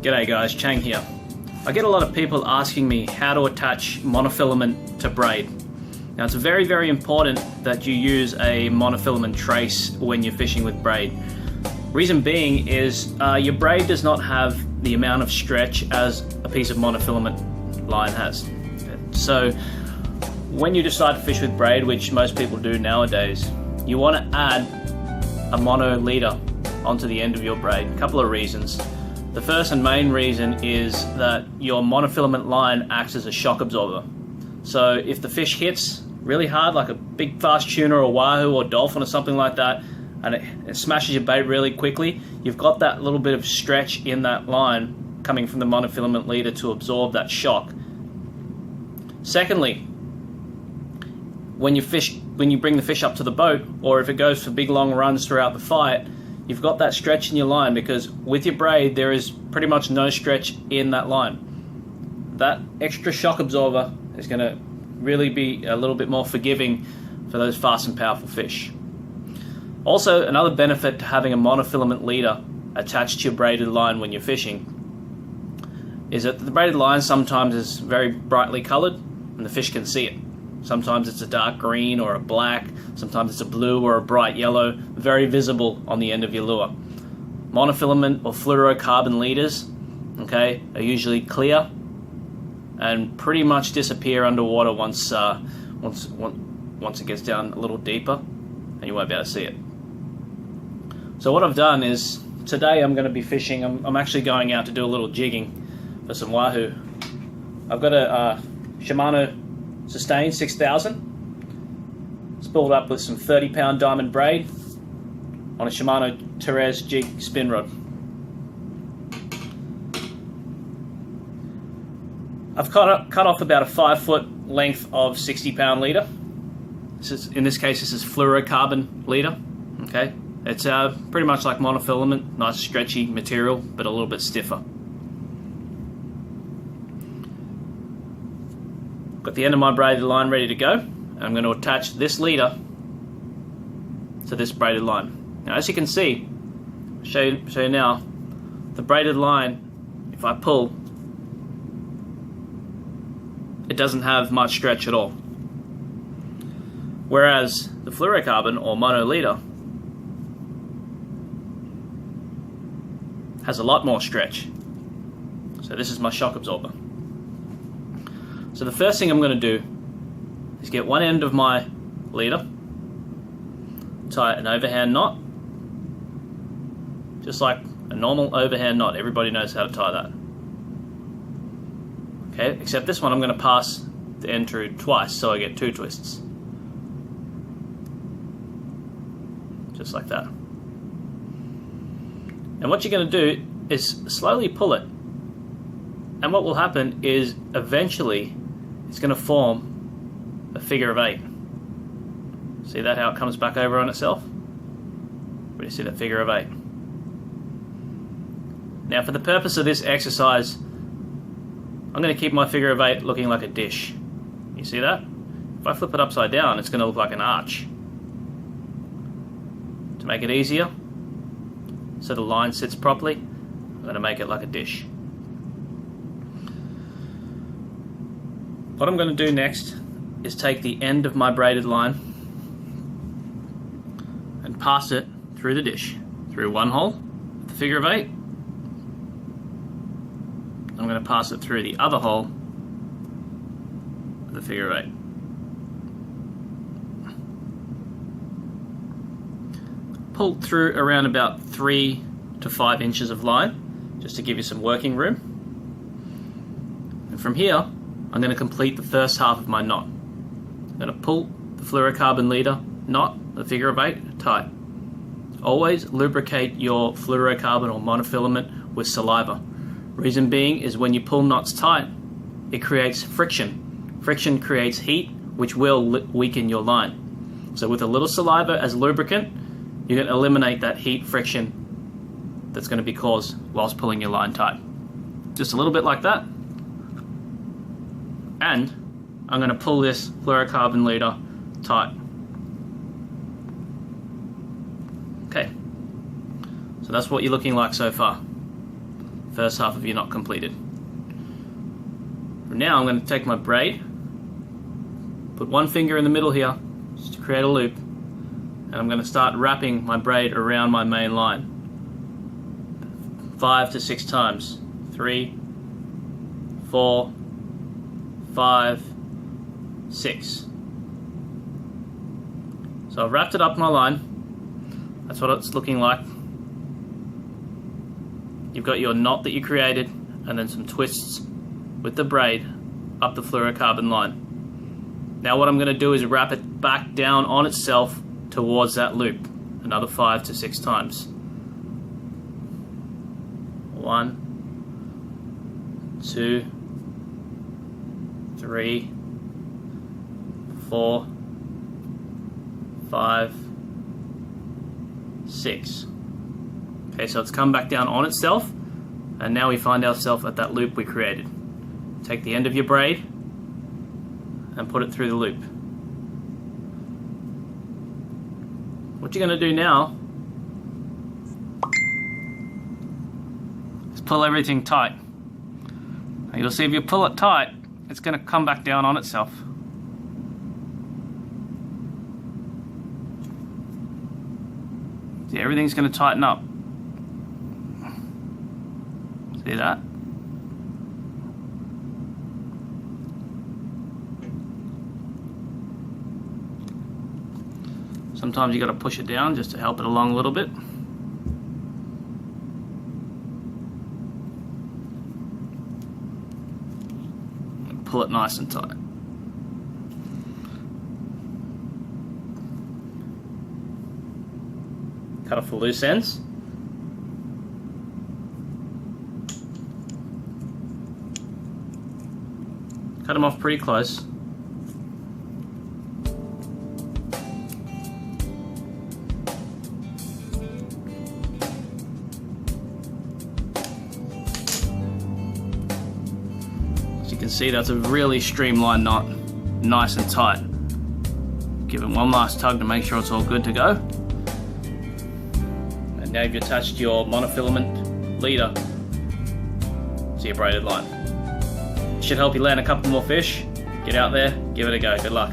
G'day guys, Chang here. I get a lot of people asking me how to attach monofilament to braid. Now it's very, very important that you use a monofilament trace when you're fishing with braid. Reason being is your braid does not have the amount of stretch as a piece of monofilament line has. So when you decide to fish with braid, which most people do nowadays, you want to add a mono leader onto the end of your braid. A couple of reasons. The first and main reason is that your monofilament line acts as a shock absorber. So if the fish hits really hard, like a big fast tuna or wahoo or dolphin or something like that, and it smashes your bait really quickly, you've got that little bit of stretch in that line coming from the monofilament leader to absorb that shock. Secondly, when you bring the fish up to the boat, or if it goes for big long runs throughout the fight, you've got that stretch in your line, because with your braid there is pretty much no stretch in that line. That extra shock absorber is going to really be a little bit more forgiving for those fast and powerful fish. Also, another benefit to having a monofilament leader attached to your braided line when you're fishing is that the braided line sometimes is very brightly colored and the fish can see it. Sometimes it's a dark green or a black, sometimes it's a blue or a bright yellow, very visible on the end of your lure. Monofilament or fluorocarbon leaders, okay, are usually clear and pretty much disappear underwater once it gets down a little deeper, and you won't be able to see it. So what I've done is, today I'm going to be fishing, I'm actually going out to do a little jigging for some wahoo. I've got a Shimano Sustain 6000, spooled up with some 30-pound diamond braid on a Shimano Therese jig spin rod. I've cut off about a 5-foot length of 60-pound leader. In this case, this is fluorocarbon leader. Okay, it's pretty much like monofilament, nice stretchy material, but a little bit stiffer. Got the end of my braided line ready to go. I'm going to attach this leader to this braided line. Now, as you can see, show you now, the braided line, if I pull, it doesn't have much stretch at all. Whereas the fluorocarbon or mono leader has a lot more stretch. So this is my shock absorber. So the first thing I'm going to do is get one end of my leader, tie an overhand knot, just like a normal overhand knot. Everybody knows how to tie that. Okay, except this one I'm going to pass the end through twice, so I get 2 twists. Just like that. And what you're going to do is slowly pull it. And what will happen is eventually it's going to form a figure of 8. See that, how it comes back over on itself? Where you see that figure of 8. Now, for the purpose of this exercise, I'm going to keep my figure of 8 looking like a dish. You see that? If I flip it upside down, it's going to look like an arch. To make it easier, so the line sits properly, I'm going to make it like a dish. What I'm going to do next is take the end of my braided line and pass it through the dish, through one hole with the figure of 8. I'm going to pass it through the other hole with the figure of 8. Pull through around about 3 to 5 inches of line, just to give you some working room. And from here, I'm going to complete the first half of my knot. I'm going to pull the fluorocarbon leader knot, the figure of 8, tight. Always lubricate your fluorocarbon or monofilament with saliva. Reason being is when you pull knots tight, it creates friction. Friction creates heat, which will weaken your line. So with a little saliva as lubricant, you're going to eliminate that heat friction that's going to be caused whilst pulling your line tight. Just a little bit like that. And I'm going to pull this fluorocarbon leader tight. Okay, so that's what you're looking like so far. first half of your knot completed. From now I'm going to take my braid, put one finger in the middle here just to create a loop, and I'm going to start wrapping my braid around my main line 5 to 6 times. 3, 4, 5, 6. So I've wrapped it up my line. That's what it's looking like. You've got your knot that you created and then some twists with the braid up the fluorocarbon line. Now what I'm going to do is wrap it back down on itself towards that loop another 5 to 6 times. 1, 2, 3, 4, 5, 6. Okay, so it's come back down on itself, and now we find ourselves at that loop we created. Take the end of your braid and put it through the loop. What you're going to do now is pull everything tight. And you'll see if you pull it tight, it's going to come back down on itself. See, everything's going to tighten up. See that? Sometimes you got to push it down just to help it along a little bit. And pull it nice and tight. Cut off the loose ends. Cut them off pretty close. As you can see, that's a really streamlined knot, nice and tight. Give it one last tug to make sure it's all good to go. And now you've attached your monofilament leader to your braided line. Should help you land a couple more fish. Get out there, give it a go. Good luck.